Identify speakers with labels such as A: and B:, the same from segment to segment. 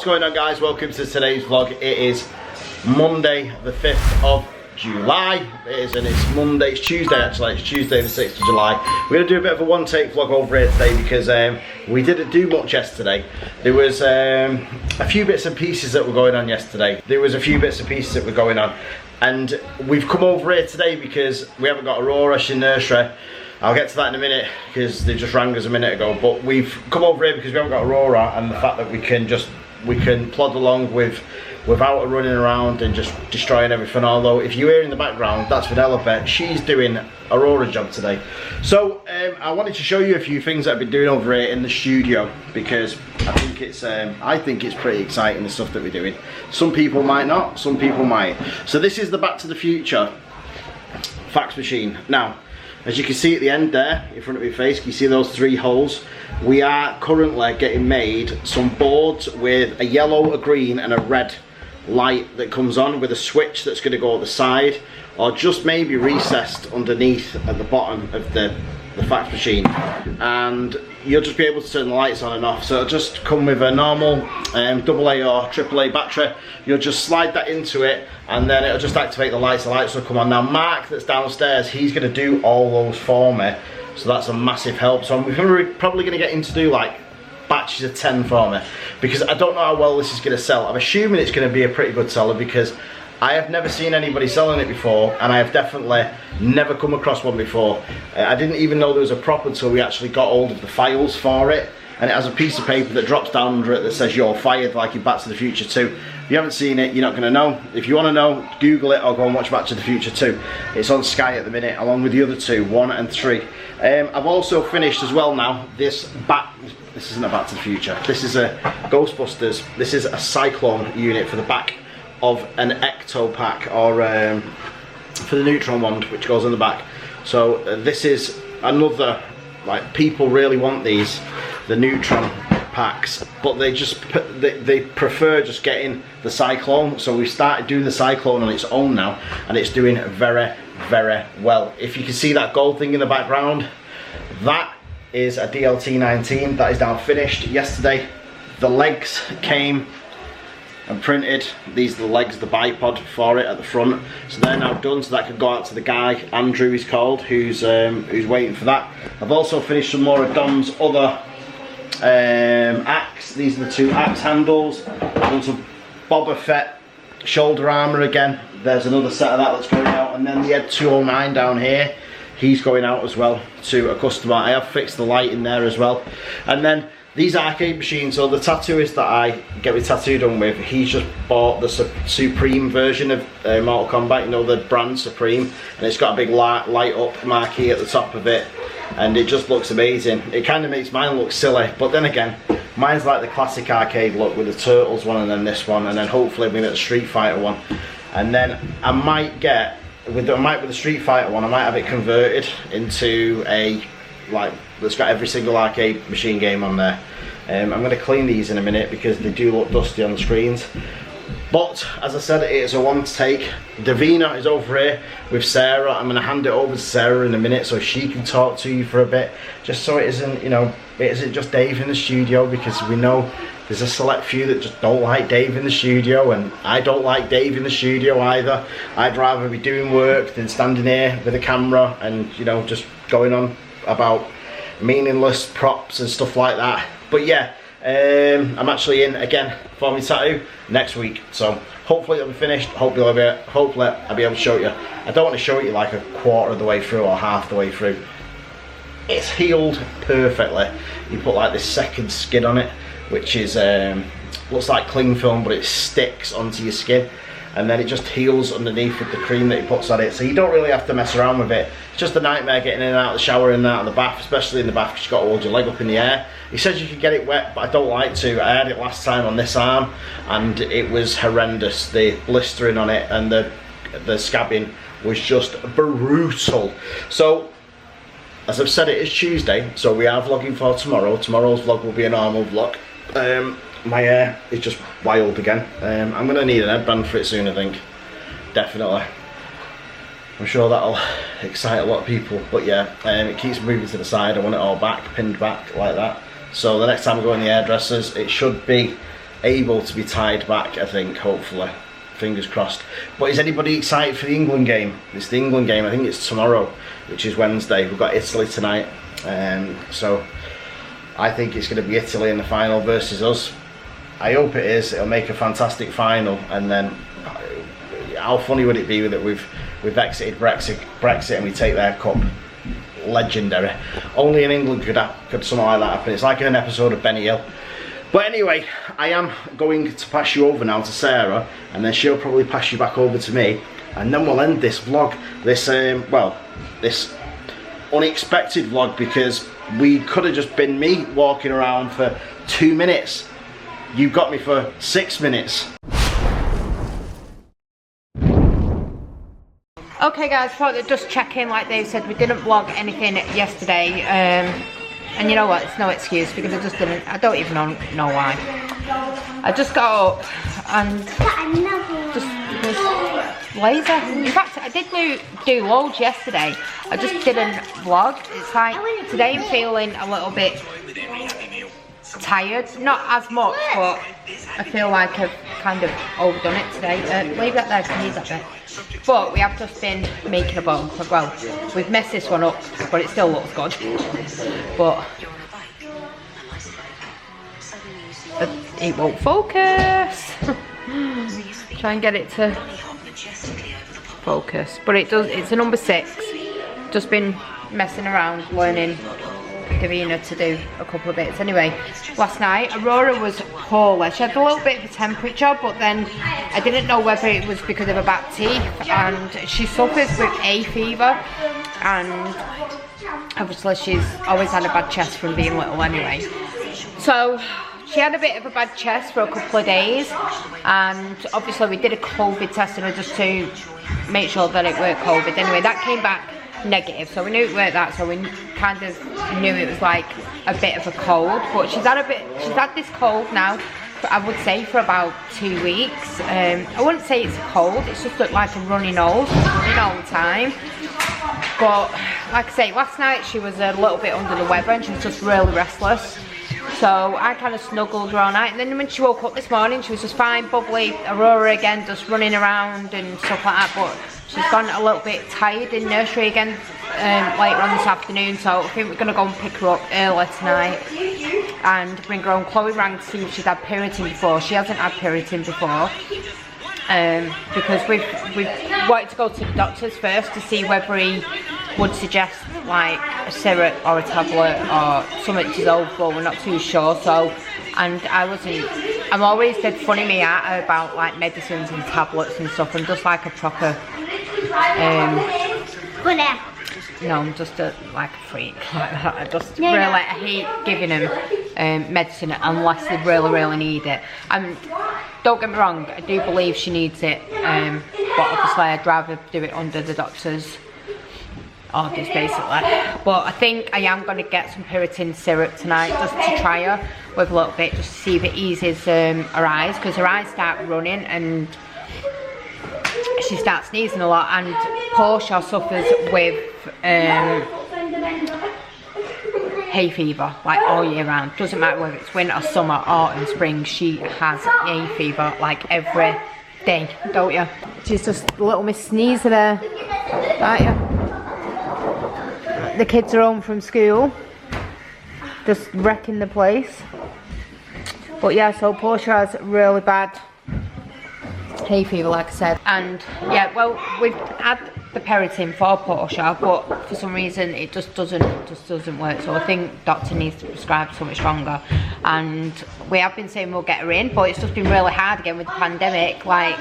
A: going on, guys? Welcome to today's vlog. It is Monday the 5th of July. It's Monday, it's Tuesday actually, it's Tuesday the 6th of July. We're going to do a bit of a one take vlog over here today because we didn't do much yesterday. There was a few bits and pieces that were going on yesterday. And we've come over here today because we haven't got Aurora, she's in nursery. I'll get to that in a minute because they just rang us a minute ago, but we've come over here because we haven't got Aurora, and the fact that we can plod along without her running around and just destroying everything. Although if you hear in the background, that's Vanellope. She's doing Aurora's job today. So I wanted to show you a few things that I've been doing over here in the studio because I think it's pretty exciting, the stuff that we're doing. Some people might not, some people might. So this is the Back to the Future fax machine. Now, as you can see at the end there, in front of your face, can you see those 3 holes? We are currently getting made some boards with a yellow, a green and a red light that comes on with a switch that's going to go at the side, or just maybe recessed underneath at the bottom of the fax machine, and you'll just be able to turn the lights on and off. So it'll just come with a normal AA or AAA battery. You'll just slide that into it and then it'll just activate the lights will come on. Now Mark that's downstairs, he's going to do all those for me, so that's a massive help. So I'm probably going to get him to do like batches of 10 for me, because I don't know how well this is going to sell. I'm assuming it's going to be a pretty good seller because I have never seen anybody selling it before, and I have definitely never come across one before. I didn't even know there was a prop until we actually got hold of the files for it, and it has a piece of paper that drops down under it that says you're fired, like in Back to the Future 2. If you haven't seen it, you're not going to know. If you want to know, Google it or go and watch Back to the Future 2. It's on Sky at the minute, along with the other 2, 1 and 3. I've also finished as well now, this isn't a Back to the Future, this is a Ghostbusters, this is a Cyclone unit for the back of an Ecto pack, or for the Neutron wand, which goes on the back. So this is another, like, people really want these, the Neutron packs, but they prefer just getting the Cyclone. So we started doing the Cyclone on its own now, and it's doing very, very well. If you can see that gold thing in the background, that is a DLT-19 that is now finished. Yesterday the legs came and printed. These are the legs, the bipod for it at the front, so they're now done, so that could go out to the guy, Andrew he's called, who's waiting for that. I've also finished some more of Dom's other axe. These are the 2 axe handles. I've done some Boba Fett shoulder armour again. There's another set of that that's going out, and then the Ed 209 down here, he's going out as well to a customer. I have fixed the light in there as well. And then these arcade machines, so the tattooist that I get my tattoo done with, he's just bought the Supreme version of Mortal Kombat, you know, the brand Supreme, and it's got a big light up marquee at the top of it, and it just looks amazing. It kind of makes mine look silly, but then again, mine's like the classic arcade look with the Turtles one and then this one, and then hopefully we get the Street Fighter one. And then I might get, with the Street Fighter one, I might have it converted into a, like, that's got every single arcade machine game on there. I'm going to clean these in a minute because they do look dusty on the screens. But as I said, it is a one take. Davina is over here with Sarah. I'm going to hand it over to Sarah in a minute so she can talk to you for a bit, just so it isn't, you know, it isn't just Dave in the studio, because we know there's a select few that just don't like Dave in the studio, and I don't like Dave in the studio either. I'd rather be doing work than standing here with a camera and, you know, just going on about meaningless props and stuff like that. But yeah, I'm actually in again for my tattoo next week, so hopefully it'll be finished. Hopefully I'll be able to show you. I don't want to show you like a quarter of the way through or half the way through. It's healed perfectly. You put like this second skin on it, which is looks like cling film, but it sticks onto your skin, and then it just heals underneath with the cream that he puts on it, so you don't really have to mess around with it. It's just a nightmare getting in and out of the shower and out of the bath, especially in the bath because you've got to hold your leg up in the air. He says you can get it wet, but I don't like to. I had it last time on this arm and it was horrendous. The blistering on it and the scabbing was just brutal. So as I've said, it is Tuesday, so we are vlogging for tomorrow. Tomorrow's vlog will be a normal vlog. My hair is just wild again. I'm going to need an headband for it soon, I think. Definitely. I'm sure that'll excite a lot of people, but yeah, it keeps moving to the side. I want it all back, pinned back like that. So the next time I go in the hairdressers, it should be able to be tied back, I think, hopefully. Fingers crossed. But is anybody excited for the England game? It's the England game, I think it's tomorrow, which is Wednesday. We've got Italy tonight. So I think it's going to be Italy in the final versus us. I hope it is. It'll make a fantastic final, and then how funny would it be that we've exited Brexit and we take their cup? Legendary. Only in England could something like that happen. It's like an episode of Benny Hill. But anyway, I am going to pass you over now to Sarah, and then she'll probably pass you back over to me, and then we'll end this vlog. This this unexpected vlog, because we could have just been me walking around for 2 minutes. You got me for 6 minutes.
B: Okay guys, thought I'd just check in. Like Dave said, we didn't vlog anything yesterday, and you know what, it's no excuse because I just didn't. I don't even know why. I just got up and just was lazy. In fact, I did do loads yesterday. I just didn't vlog. It's like today I'm feeling a little bit tired, not as much, but I feel like I've kind of overdone it today. Leave that there, can use that bit. But we have just been making a bow. Well, we've messed this one up, but it still looks good. But it won't focus. Try and get it to focus, but it does. It's a number 6. Just been messing around, learning Davina to do a couple of bits. Anyway, last night Aurora was poorly. She had a little bit of a temperature, but then I didn't know whether it was because of her back teeth, and she suffers with hay fever, and obviously she's always had a bad chest from being little anyway. So she had a bit of a bad chest for a couple of days, and obviously we did a COVID test on her just to make sure that it weren't COVID. Anyway, that came back negative, so we knew it weren't that, so we kind of knew it was like a bit of a cold. But she's had this cold now, I would say, for about 2 weeks. I wouldn't say it's a cold, it's just looked like a runny nose, running all the time. But like I say, last night she was a little bit under the weather and she was just really restless. So I kind of snuggled her all night, and then when she woke up this morning she was just fine, bubbly. Aurora again, just running around and stuff like that. But she's gone a little bit tired in nursery again later on this afternoon, so I think we're going to go and pick her up early tonight and bring her home. Chloe rang to see if she'd had Piriton before. She hasn't had Piriton before, because we've wanted to go to the doctors first to see whether he would suggest like a syrup or a tablet or something dissolvable. We're not too sure. So, and I'm always dead funny me out about like medicines and tablets and stuff. I'm just like a proper no, I'm just like a freak like that. I just really I hate giving them medicine unless they really need it. Don't get me wrong, I do believe she needs it, but obviously I'd rather do it under the doctor's orders basically. But I think I am going to get some Piriton syrup tonight just to try her with a little bit, just to see if it eases her eyes, because her eyes start running and she starts sneezing a lot. And Portia suffers with hay fever like all year round. Doesn't matter whether it's winter, summer, autumn, spring, she has hay fever like every day, don't you? She's just little Miss Sneezer there, don't you? The kids are home from school, just wrecking the place. But yeah, so Portia has really bad hay fever, like I said. And yeah, well, we've had the Piriton for Portia, but for some reason it just doesn't work. So I think doctor needs to prescribe something stronger. And we have been saying we'll get her in, but it's just been really hard again with the pandemic. Like,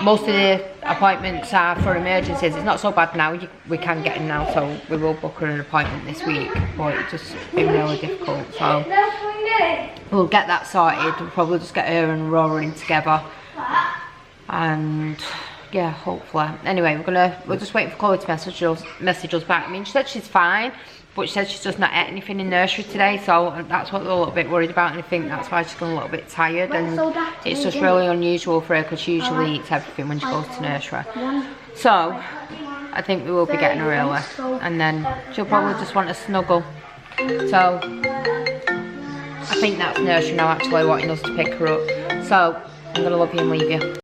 B: most of the appointments are for emergencies. It's not so bad now, we can get in now, so we will book her an appointment this week, but it's just been really difficult. So we'll get that sorted. We'll probably just get her and Aurora in together, and yeah, hopefully. Anyway, we're just waiting for Chloe to message us back. I mean, she said she's fine, but she said she's just not ate anything in nursery today, so that's what we're a little bit worried about, and I think that's why she's gone a little bit tired. And it's just really unusual for her, because she usually eats everything when she goes to nursery. So I think we will be getting her early, and then she'll probably just want to snuggle. So I think that's nursery now actually wanting us to pick her up. So I'm gonna love you and leave you.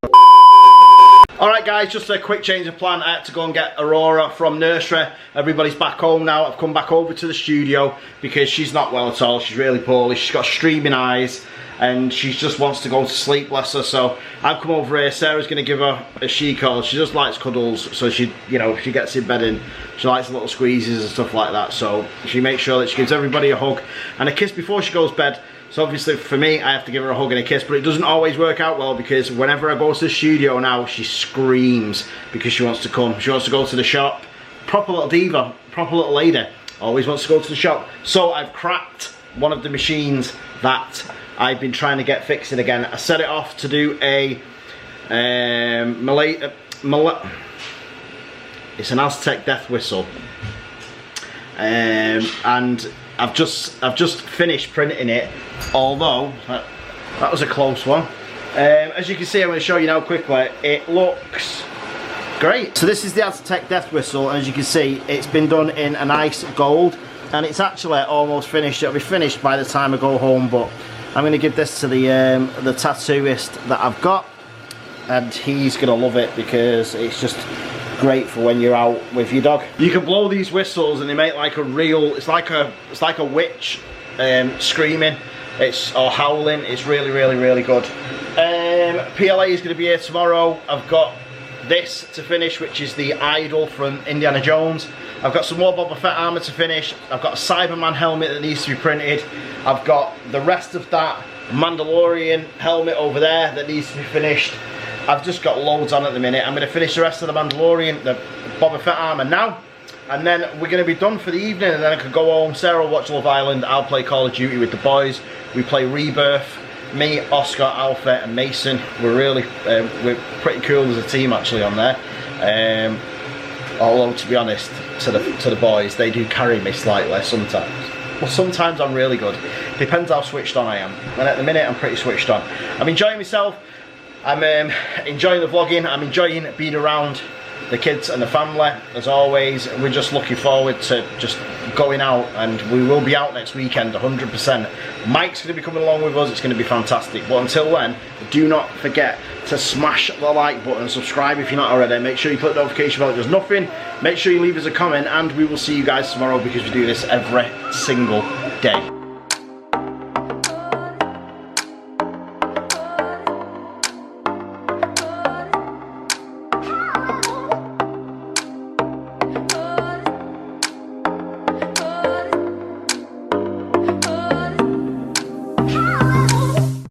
A: Alright guys, just a quick change of plan. I had to go and get Aurora from nursery. Everybody's back home now. I've come back over to the studio because she's not well at all. She's really poorly. She's got streaming eyes and she just wants to go to sleep, bless her. So I've come over here. Sarah's going to give her a she-cuddle. She just likes cuddles, so she, you know, she gets in bed and she likes little squeezes and stuff like that. So she makes sure that she gives everybody a hug and a kiss before she goes to bed. So obviously for me, I have to give her a hug and a kiss, but it doesn't always work out well because whenever I go to the studio now, she screams because she wants to come. She wants to go to the shop. Proper little diva, proper little lady. Always wants to go to the shop. So I've cracked one of the machines that I've been trying to get fixing again. I set it off to do a it's an Aztec death whistle. And I've just finished printing it, although that was a close one. As you can see, I'm going to show you now quickly. It looks great. So this is the Aztec death whistle, and as you can see, it's been done in a nice gold, and it's actually almost finished. It'll be finished by the time I go home, but I'm going to give this to the tattooist that I've got, and he's going to love it because it's just great for when you're out with your dog. You can blow these whistles and they make like a real, it's like a witch screaming, or howling. It's really good. PLA is going to be here tomorrow. I've got this to finish, which is the idol from Indiana Jones. I've got some more Boba Fett armor to finish. I've got a Cyberman helmet that needs to be printed. I've got the rest of that Mandalorian helmet over there that needs to be finished. I've just got loads on at the minute. I'm going to finish the rest of the Mandalorian, the Boba Fett armor now, and then we're going to be done for the evening, and then I could go home. Sarah will watch Love Island. I'll play Call of Duty with the boys. We play Rebirth. Me, Oscar, Alpha, and Mason. We're pretty cool as a team actually on there. Although to be honest, to the boys, they do carry me slightly sometimes. Well, sometimes I'm really good. Depends how switched on I am. And at the minute, I'm pretty switched on. I'm enjoying myself. I'm enjoying the vlogging. I'm enjoying being around the kids and the family. As always, we're just looking forward to just going out, and we will be out next weekend 100%. Mike's going to be coming along with us. It's going to be fantastic. But until then, do not forget to smash the like button and subscribe if you're not already. Make sure you click the notification bell if there's nothing. Make sure you leave us a comment, and we will see you guys tomorrow because we do this every single day.